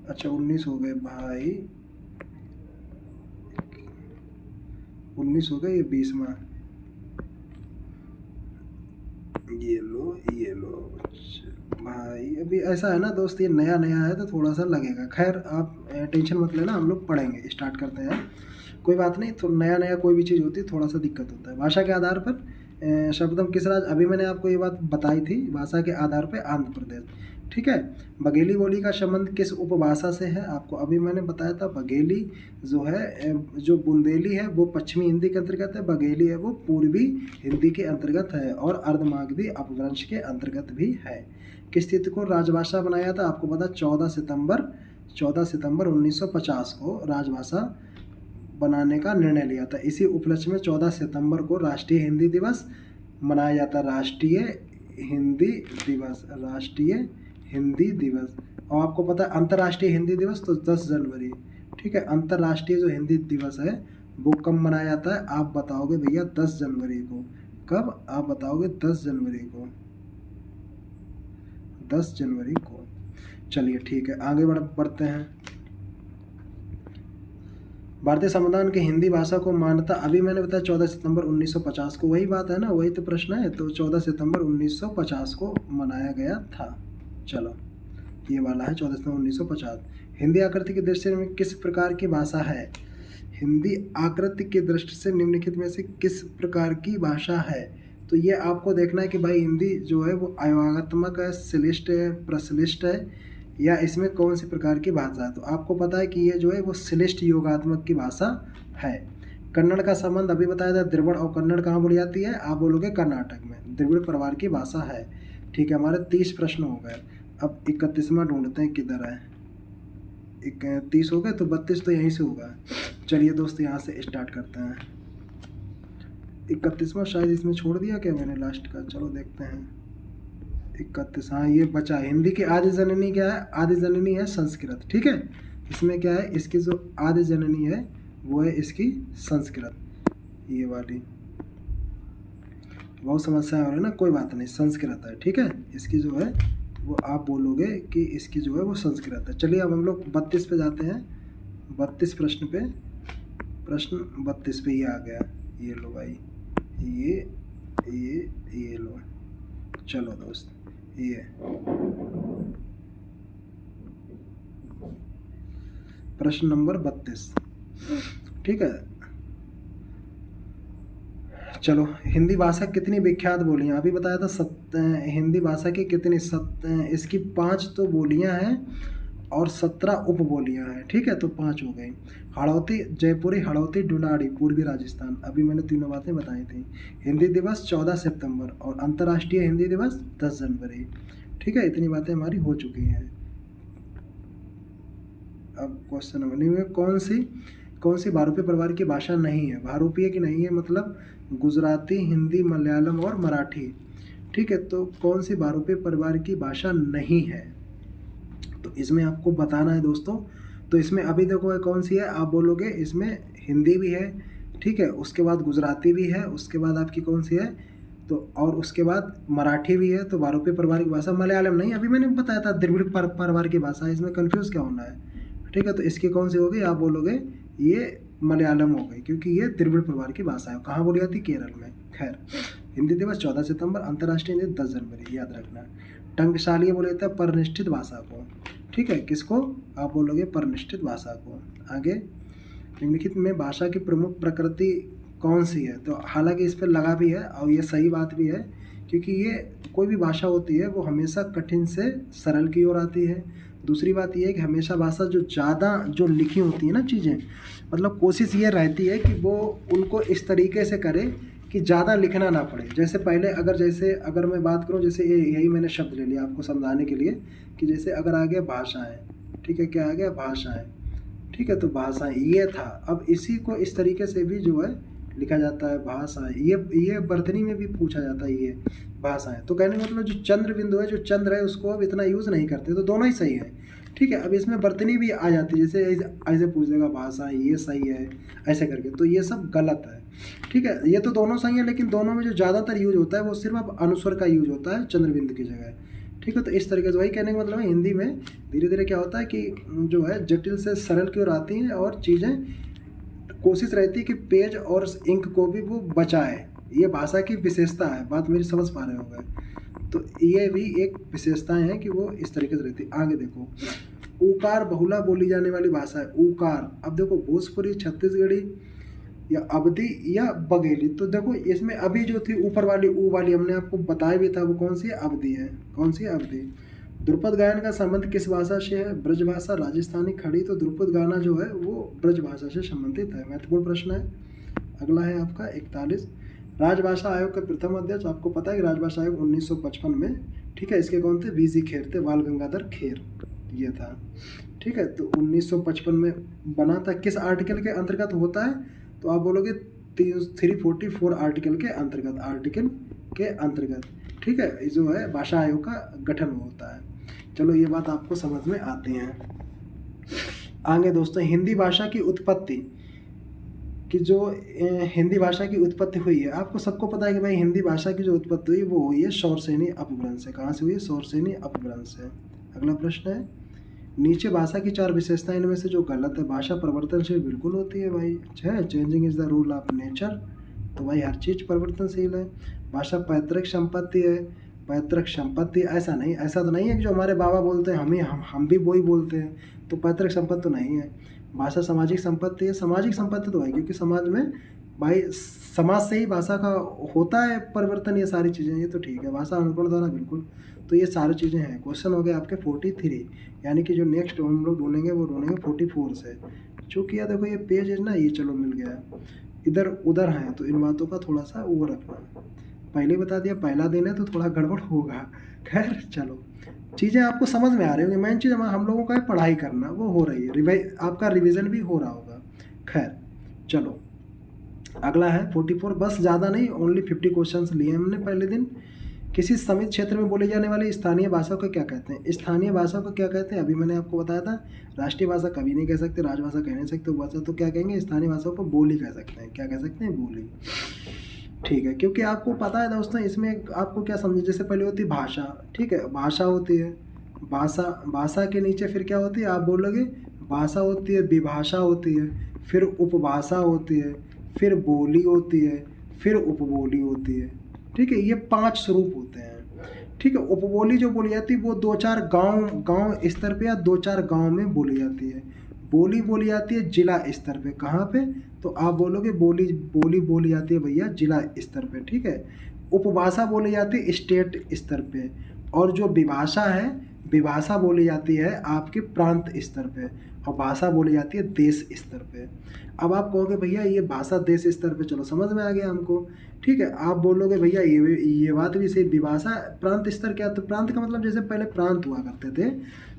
अच्छा 19 हो गए भाई, 19 हो गए, ये 20वां, ये लो भाई। अभी ऐसा है ना दोस्त, ये नया है तो थोड़ा सा लगेगा, खैर आप टेंशन मत लेना, हम लोग पढ़ेंगे, स्टार्ट करते हैं, कोई बात नहीं। तो नया कोई भी चीज़ होती है थोड़ा सा दिक्कत होता है। भाषा के आधार पर शब्दम किस राज्य, अभी मैंने आपको ये बात बताई थी, भाषा के आधार पर आंध्र प्रदेश, ठीक है। बघेली बोली का संबंध किस उपभाषा से है, आपको अभी मैंने बताया था, बघेली जो है, जो बुंदेली है वो पश्चिमी हिंदी के अंतर्गत है, बघेली है वो पूर्वी हिंदी के अंतर्गत है, और अर्धमागधी अपभ्रंश के अंतर्गत भी है। किस तिथि को राजभाषा बनाया था, आपको पता 14 सितंबर 1950 को राजभाषा बनाने का निर्णय लिया था। इसी उपलक्ष्य में 14 सितंबर को राष्ट्रीय हिंदी दिवस मनाया जाता है, राष्ट्रीय हिंदी दिवस। और आपको पता है अंतर्राष्ट्रीय हिंदी दिवस तो 10 जनवरी, ठीक है। अंतर्राष्ट्रीय जो हिंदी दिवस है वो कब मनाया जाता है, आप बताओगे भैया 10 जनवरी को, कब आप बताओगे, 10 जनवरी को। चलिए ठीक है, आगे बढ़ते हैं। भारतीय संविधान की हिंदी भाषा को मान्यता, अभी मैंने बताया 14 सितंबर 1950 को, वही बात है ना, वही तो प्रश्न है, तो 14 सितंबर 1950 को मनाया गया था। चलो ये वाला है 14 सितंबर 1950। हिंदी आकृति की दृष्टि में किस प्रकार की भाषा है, हिंदी आकृति की दृष्टि से निम्नलिखित में से किस प्रकार की भाषा है, तो ये आपको देखना है कि भाई हिंदी जो है वो अयोगात्मक है, श्लिष्ट है, प्रश्लिष्ट है, या इसमें कौन सी प्रकार की भाषा है। तो आपको पता है कि ये जो है वो श्लिष्ट योगात्मक की भाषा है। कन्नड़ का संबंध अभी बताया था, द्रविड़ और कन्नड़ कहाँ बोली जाती है, आप बोलोगे कर्नाटक में, द्रविड़ परिवार की भाषा है, ठीक है। हमारे 30 प्रश्न हो गए, अब 31वां ढूंढते हैं किधर है, 30 हो गए तो 32 तो यहीं से होगा। चलिए दोस्त यहाँ से स्टार्ट करते हैं। 31वां शायद इसमें छोड़ दिया क्या मैंने लास्ट का, चलो देखते हैं। 31, हाँ ये बचा। हिंदी की आदि जननी क्या है? आदि जननी है संस्कृत, ठीक है। इसमें क्या है, इसकी जो आदि जननी है वो है इसकी संस्कृत, ये वाली। बहुत समस्याएं हो रही है ना, कोई बात नहीं, संस्कृत है, ठीक है। इसकी जो है वो आप बोलोगे कि इसकी जो है वो संस्कृत है। चलिए अब हम लोग 32 पे जाते हैं। 32 प्रश्न पे, प्रश्न 32 पे ये आ गया, ये लो भाई, ये लो। चलो दोस्त, ये प्रश्न नंबर 32, ठीक है। चलो, हिंदी भाषा कितनी विख्यात बोलियां, अभी बताया था हिंदी भाषा की कितनी इसकी 5 तो बोलियां हैं और 17 उपबोलियां हैं, ठीक है। तो 5 हो गई। हाड़ौती, जयपुरी, हाड़ौती, डुलाड़ी, पूर्वी राजस्थान, अभी मैंने तीनों बातें बताई थी। हिंदी दिवस 14 सितंबर और अंतर्राष्ट्रीय हिंदी दिवस 10 जनवरी, ठीक है। इतनी बातें हमारी हो चुकी हैं। अब क्वेश्चन नंबर 9 में कौन सी बहुरूपीय परिवार की भाषा नहीं है? बहुरूपीय की नहीं है मतलब गुजराती, हिंदी, मलयालम और मराठी, ठीक है। तो कौन सी बहुरूपीय परिवार की भाषा नहीं है, तो इसमें आपको बताना है दोस्तों। तो इसमें अभी देखो कौन सी है, आप बोलोगे इसमें हिंदी भी है, ठीक है, उसके बाद गुजराती भी है, उसके बाद आपकी कौन सी है, तो और उसके बाद मराठी भी है। तो बहुरूपीय परिवार की भाषा मलयालम नहीं, अभी मैंने बताया था द्रविड़ परिवार की भाषा, इसमें कंफ्यूज क्या होना है, ठीक है। तो इसकी कौन सी होगी, आप बोलोगे ये मलयालम हो गई, क्योंकि ये द्रविड़ परिवार की भाषा है। कहाँ बोली जाती? केरल में। खैर, हिंदी दिवस 14 सितंबर, अंतर्राष्ट्रीय हिंदी 10 जनवरी, याद रखना। टंकशाली बोले जाता है परनिष्ठित भाषा को, ठीक है। किसको? आप बोलोगे परनिष्ठित भाषा को। आगे, निम्नलिखित में भाषा की प्रमुख प्रकृति कौन सी है? तो हालांकि इस पर लगा भी है और ये सही बात भी है, क्योंकि ये कोई भी भाषा होती है वो हमेशा कठिन से सरल की ओर आती है। दूसरी बात ये है कि हमेशा भाषा जो ज़्यादा जो लिखी होती है ना चीज़ें, मतलब कोशिश ये रहती है कि वो उनको इस तरीके से करे कि ज़्यादा लिखना ना पड़े। जैसे पहले अगर मैं बात करूँ, जैसे यही मैंने शब्द ले लिया आपको समझाने के लिए, कि जैसे अगर आ गया भाषाएँ, ठीक है, क्या आ गया? भाषाएँ, ठीक है। तो भाषाएँ ये था, अब इसी को इस तरीके से भी जो है लिखा जाता है भाषाएँ। ये वर्तनी में भी पूछा जाता है ये भाषाएँ। तो कहने का मतलब जो चंद्र बिंदु है, जो चंद्र है, उसको अब इतना यूज़ नहीं करते, तो दोनों ही सही है, ठीक है। अब इसमें वर्तनी भी आ जाती है, जैसे ऐसे पूछ देगा भाषाएँ, ये सही है ऐसे करके, तो ये सब गलत है, ठीक है। ये तो दोनों सही है, लेकिन दोनों में जो ज़्यादातर यूज होता है वो सिर्फ अब अनुस्वर का यूज होता है चंद्र बिंदु की जगह, ठीक है। तो इस तरीके से वही कहने का मतलब है, हिंदी में धीरे धीरे क्या होता है कि जो है जटिल से सरल की ओर आती हैं और चीज़ें, कोशिश रहती है कि पेज और इंक को भी वो बचाए। ये भाषा की विशेषता है, बात मेरी समझ पा रहे होंगे। तो ये भी एक विशेषताएं हैं कि वो इस तरीके से रहती है। आगे देखो, ऊकार बहुला बोली जाने वाली भाषा है। ऊकार, अब देखो भोजपुरी, छत्तीसगढ़ी या अवधी या बघेली, तो देखो इसमें अभी जो थी ऊपर वाली ऊ वाली हमने आपको बताया भी था, वो कौन सी है? अवधी है। कौन सी है? अवधी। ध्रुपद गायन का संबंध किस भाषा से है? ब्रज भाषा, राजस्थानी, खड़ी। तो ध्रुपद गाना जो है वो ब्रज भाषा से संबंधित है। महत्वपूर्ण प्रश्न है। अगला है आपका 41, राजभाषा आयोग के प्रथम अध्यक्ष, आपको पता है कि राजभाषा आयोग 1955 में, ठीक है, इसके कौन थे? वीजी खेर थे, बाल गंगाधर खेर ये था, ठीक है। तो 1955 में बना था, किस आर्टिकल के अंतर्गत होता है? तो आप बोलोगे 344 आर्टिकल के अंतर्गत, ठीक है, जो है भाषा आयोग का गठन होता है। चलो ये बात आपको समझ में आती है। आगे दोस्तों, हिंदी भाषा की उत्पत्ति कि जो हिंदी भाषा की उत्पत्ति हुई है, आपको सबको पता है कि भाई हिंदी भाषा की जो उत्पत्ति हुई वो हुई है शौरसेनी अपभ्रंश से। कहाँ से हुई है? शौरसेनी अपभ्रंश से। अगला प्रश्न है, नीचे भाषा की 4 विशेषताएं इनमें से जो गलत है? भाषा परिवर्तनशील बिल्कुल होती है भाई, changing is the rule of nature, तो भाई हर चीज़ परिवर्तनशील है। भाषा पैतृक संपत्ति है, पैतृक संपत्ति ऐसा नहीं, ऐसा तो नहीं है कि जो हमारे बाबा बोलते हैं हम भी वही बोलते हैं, तो पैतृक संपत्ति तो नहीं है। भाषा सामाजिक संपत्ति है, सामाजिक संपत्ति तो है, क्योंकि समाज में भाई समाज से ही भाषा का होता है परिवर्तन, ये सारी चीज़ें, ये तो ठीक है। भाषा अनुकरण द्वारा बिल्कुल, तो ये सारी चीज़ें हैं। क्वेश्चन हो गए आपके 43, यानी कि जो नेक्स्ट हम लोग ढूंढेंगे वो ढूंढेंगे 44 से। चूँकि यार देखो ये पेज है ना, ये चलो मिल गया, इधर उधर हैं, तो इन बातों का थोड़ा सा वो रखना। पहले बता दिया, पहला दिन है तो थोड़ा गड़बड़ होगा। खैर चलो, चीज़ें आपको समझ में आ रही होंगी। मेन चीज़ हम लोगों का है पढ़ाई करना, वो हो रही है, आपका रिवीजन भी हो रहा होगा। खैर चलो, अगला है 44, बस ज़्यादा नहीं, ओनली 50 क्वेश्चंस लिए हमने पहले दिन। किसी समित क्षेत्र में बोली जाने वाली स्थानीय भाषा को क्या कहते हैं? स्थानीय भाषा को क्या कहते हैं? अभी मैंने आपको बताया था, राष्ट्रीय भाषा कभी नहीं कह सकते, राजभाषा कह नहीं सकते, उपभाषा तो क्या कहेंगे? स्थानीय भाषा को बोली कह सकते हैं। क्या कह सकते हैं? बोली। ठीक है, क्योंकि आपको पता है दोस्तों, इसमें आपको क्या समझे, जैसे पहले होती भाषा, ठीक है, भाषा होती है, भाषा, भाषा के नीचे फिर क्या होती है? आप बोलोगे भाषा होती है, विभाषा होती है, फिर उपभाषा होती है, फिर बोली होती है, फिर उपबोली होती है। ठीक है, ये 5 स्वरूप होते हैं। ठीक है, उपबोली जो बोली जाती है वो 2-4 गांव स्तर पे या 2-4 गांव में बोली जाती है। बोली बोली जाती है जिला स्तर पे। कहाँ पे? तो आप बोलोगे बोली जाती है भैया जिला स्तर पे। ठीक है, उपभाषा बोली जाती है स्टेट स्तर पे, और जो विभाषा है, विभाषा बोली जाती है आपके प्रांत स्तर पे, और भाषा बोली जाती है देश स्तर पे। अब आप कहोगे भैया ये भाषा देश स्तर पे, चलो समझ में आ गया हमको। ठीक है, आप बोलोगे भैया ये बात भी सही, विभाषा प्रांत स्तर क्या? तो प्रांत का मतलब जैसे पहले प्रांत हुआ करते थे,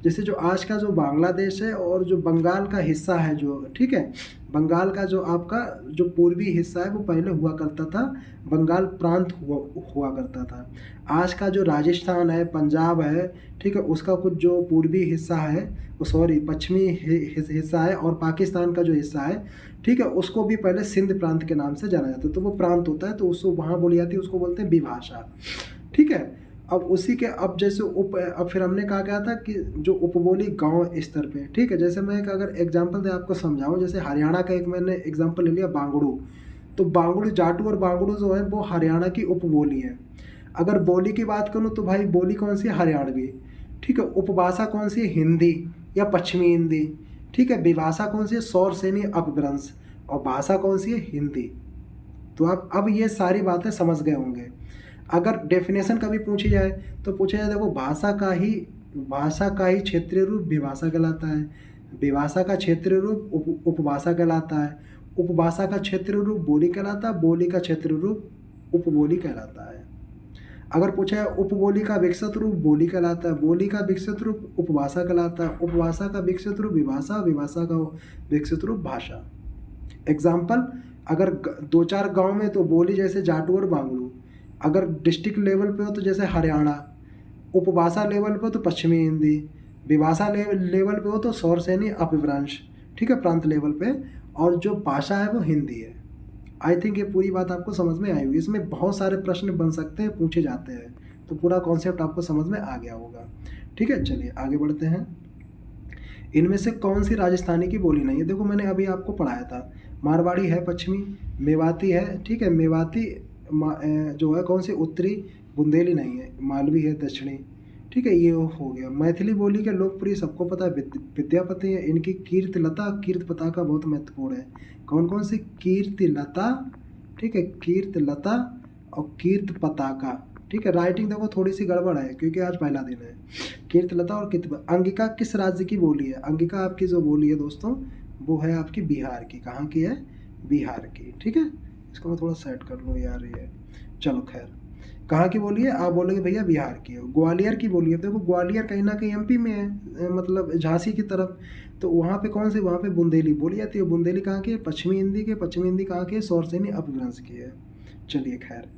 जैसे जो आज का जो बांग्लादेश है और जो बंगाल का हिस्सा है जो, ठीक है, बंगाल का जो आपका जो पूर्वी हिस्सा है वो पहले हुआ करता था, बंगाल प्रांत हुआ करता था। आज का जो राजस्थान है, पंजाब है, ठीक है, उसका कुछ जो पूर्वी हिस्सा है, सॉरी पश्चिमी हिस्सा है, और पाकिस्तान का जो हिस्सा है, ठीक है, उसको भी पहले सिंध प्रांत के नाम से जाना जाता है। तो वो प्रांत होता है, तो उसको वहाँ बोली जाती है, उसको बोलते हैं विभाषा। ठीक है, अब उसी के अब जैसे अब फिर हमने कहा क्या था कि जो उपबोली गांव स्तर पे, ठीक है, जैसे मैं एक अगर एग्जांपल दे आपको समझाऊं, जैसे हरियाणा का एक मैंने एग्जांपल ले लिया बांगड़ू, तो बांगड़ू, जाटू और बांगड़ू जो है वो हरियाणा की उपबोली है। अगर बोली की बात करूँ तो भाई बोली कौन सी है? हरियाणवी। ठीक है, उपभाषा कौन सी है? हिंदी या पश्चिमी हिंदी। ठीक है, विभाषा कौन सी है? सौर सैनी अपभ्रंश। और भाषा कौन सी है? हिंदी। तो आप अब ये सारी बातें समझ गए होंगे। अगर डेफिनेशन कभी पूछी जाए तो पूछा जाए, देखो भाषा का ही क्षेत्रीय रूप विभाषा कहलाता है, विभाषा का क्षेत्रीय रूप उपभाषा कहलाता है, उपभाषा का क्षेत्रीय रूप बोली कहलाता है, बोली का क्षेत्रीय रूप उपबोली कहलाता है। अगर पूछा है उपबोली का विकसित रूप बोली कहलाता है, बोली का विकसित रूप उपभाषा कहलाता है, उपभाषा का विकसित रूप विभाषा, विभाषा का विकसित रूप भाषा। एग्जाम्पल, अगर 2-4 गांव में तो बोली जैसे जाटू और बांगड़ू, अगर डिस्ट्रिक्ट लेवल पे हो तो जैसे हरियाणा, उपभाषा लेवल पे हो तो पश्चिमी हिंदी, विभाषा लेवल पे हो तो सौर सैनी अपभ्रंश। ठीक है, प्रांत लेवल पे, और जो भाषा है वो हिंदी है। आई थिंक ये पूरी बात आपको समझ में आई होगी। इसमें बहुत सारे प्रश्न बन सकते हैं, पूछे जाते हैं, तो पूरा कॉन्सेप्ट आपको समझ में आ गया होगा। ठीक है, चलिए आगे बढ़ते हैं। इनमें से कौन सी राजस्थानी की बोली नहीं है? देखो मैंने अभी आपको पढ़ाया था, मारवाड़ी है पश्चिमी, मेवाती है, ठीक है, मेवाती जो है कौन सी? उत्तरी, बुंदेली नहीं है, मालवी है दक्षिणी। ठीक है, ये हो गया। मैथिली बोली के लोकप्रिय सबको पता है विद्यापति है, इनकी कीर्तिलता, कीर्तिपता का बहुत महत्वपूर्ण है। कौन कौन सी? कीर्तिलता, ठीक है, कीर्तिलता और कीर्तिपताका। ठीक है, राइटिंग देखो थोड़ी सी गड़बड़ है क्योंकि आज पहला दिन है। कीर्तिलता और कीर्ति। अंगिका किस राज्य की बोली है? अंगिका आपकी जो बोली है दोस्तों वो है आपकी बिहार की। कहाँ की है? बिहार की। ठीक है, इसको मैं थोड़ा सेट कर लूँ यार, ये चलो खैर। कहाँ की बोली है? आप बोलोगे भैया बिहार की है। ग्वालियर की बोली है, देखो ग्वालियर कहीं ना कहीं एमपी में है, मतलब झांसी की तरफ, तो वहाँ पे कौन सी? वहाँ पे बुंदेली बोली जाती है। बुंदेली कहाँ की है? पश्चिमी हिंदी के। पश्चिमी हिंदी कहाँ की है? सौर सैनी अपभ्रंश की है। चलिए खैर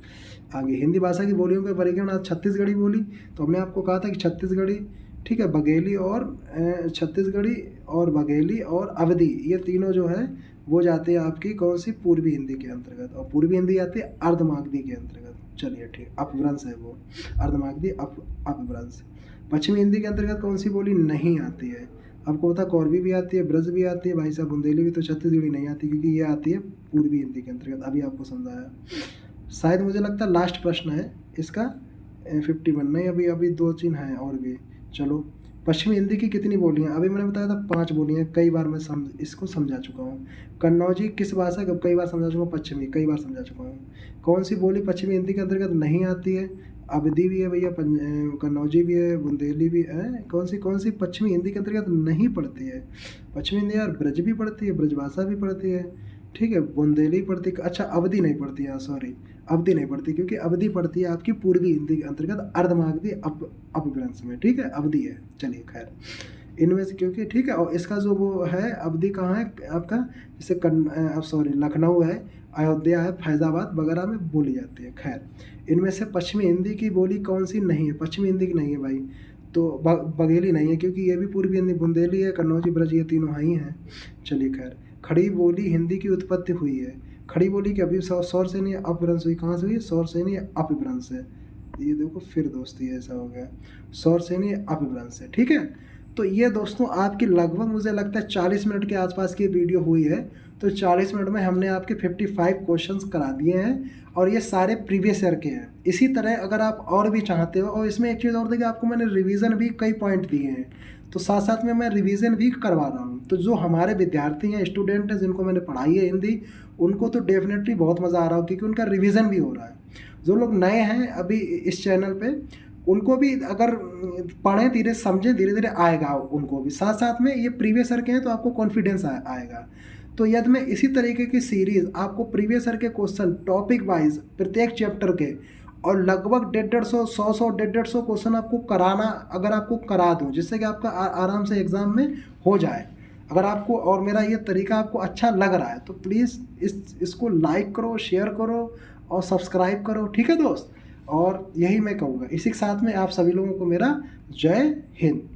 आगे, हिंदी भाषा की बोलियों के वर्गीकरण। आज छत्तीसगढ़ी बोली, तो हमने आपको कहा था कि छत्तीसगढ़ी, ठीक है, बघेली और छत्तीसगढ़ी और बघेली और अवधी, ये तीनों जो है वो जाती है आपकी कौन सी? पूर्वी हिंदी के अंतर्गत, और पूर्वी हिंदी आती है अर्धमागधी के अंतर्गत। चलिए ठीक, अपभ्रंश है वो, अर्धमागधी अपभ्रंश। पश्चिमी हिंदी के अंतर्गत कौन सी बोली नहीं आती है? आपको पता, कौरवी भी आती है, ब्रज भी आती है, भाई साहब बुंदेली भी। तो छत्तीसगढ़ी नहीं आती क्योंकि ये आती है पूर्वी हिंदी के अंतर्गत। अभी आपको समझाया। शायद मुझे लगता है लास्ट प्रश्न है इसका, 51 नहीं, अभी 2-3 हैं और भी। चलो, पश्चिमी हिंदी की कितनी बोलियाँ? अभी मैंने बताया था 5 बोलियाँ, कई बार मैं इसको समझा चुका हूँ। कन्नौजी किस भाषा का? कई बार समझा चुका हूँ। पश्चिमी कई बार समझा चुका हूँ। कौन सी बोली पश्चिमी हिंदी के अंतर्गत नहीं आती है? अवधी भी है भैया, कन्नौजी भी है, बुंदेली भी है। कौन सी पश्चिमी हिंदी के अंतर्गत नहीं पड़ती है? पश्चिमी हिंदी यार ब्रज भी पड़ती है, ब्रजभाषा भी पड़ती है, ठीक है, बुंदेली पड़ती है। अच्छा, अवधी नहीं पड़ती है, सॉरी, अवधी नहीं पड़ती क्योंकि अवधी पड़ती है आपकी पूर्वी हिंदी के अंतर्गत अर्धमागधी अपभ्रंश में। ठीक है, अवधी है। चलिए खैर, इनमें से क्योंकि ठीक है, और इसका जो वो है अवधि कहाँ है आपका, जैसे अब सॉरी लखनऊ है, अयोध्या है, फैज़ाबाद वगैरह में बोली जाती है। खैर, इनमें से पश्चिमी हिंदी की बोली कौन सी नहीं है? पश्चिमी हिंदी की नहीं है भाई, तो बघेली नहीं है, क्योंकि ये भी पूर्वी हिंदी, बुंदेली है, कन्नौजी, ब्रज, ये तीनों ही हैं। चलिए खैर, खड़ी बोली हिंदी की उत्पत्ति हुई है। खड़ी बोली की अभी स्वर से नहीं अपभ्रंश हुई, कहाँ से हुई? स्वर से नहीं अपभ्रंश से। ये देखो फिर दोस्ती ऐसा हो गया, स्वर से नहीं अपभ्रंश से। ठीक है, तो ये दोस्तों आपकी लगभग मुझे लगता है 40 मिनट के आसपास की वीडियो हुई है। तो 40 मिनट में हमने आपके 55 क्वेश्चंस करा दिए हैं, और ये सारे प्रीवियस ईयर के हैं। इसी तरह अगर आप और भी चाहते हो, और इसमें एक चीज़ और देखिए, आपको मैंने रिवीजन भी कई पॉइंट दिए हैं, तो साथ साथ में मैं रिवीजन भी करवा रहा हूँ। तो जो हमारे विद्यार्थी हैं, स्टूडेंट हैं, जिनको मैंने पढ़ाई है हिंदी, उनको तो डेफिनेटली बहुत मज़ा आ रहा हो, क्योंकि उनका रिवीजन भी हो रहा है। जो लोग नए हैं अभी इस चैनल पे, उनको भी अगर पढ़ें, धीरे समझें, धीरे धीरे आएगा उनको भी। साथ साथ में ये प्रीवियस ईयर के हैं, तो आपको कॉन्फिडेंस आएगा। तो यदि मैं इसी तरीके की सीरीज़ आपको प्रीवियस ईयर के क्वेश्चन टॉपिक वाइज प्रत्येक चैप्टर के, और लगभग 150 क्वेश्चन आपको कराना, अगर आपको करा दूँ, जिससे कि आपका आराम से एग्ज़ाम में हो जाए। अगर आपको और मेरा ये तरीका आपको अच्छा लग रहा है, तो प्लीज़ इसको लाइक करो, शेयर करो और सब्सक्राइब करो। ठीक है दोस्त, और यही मैं कहूँगा। इसी के साथ में आप सभी लोगों को मेरा जय हिंद।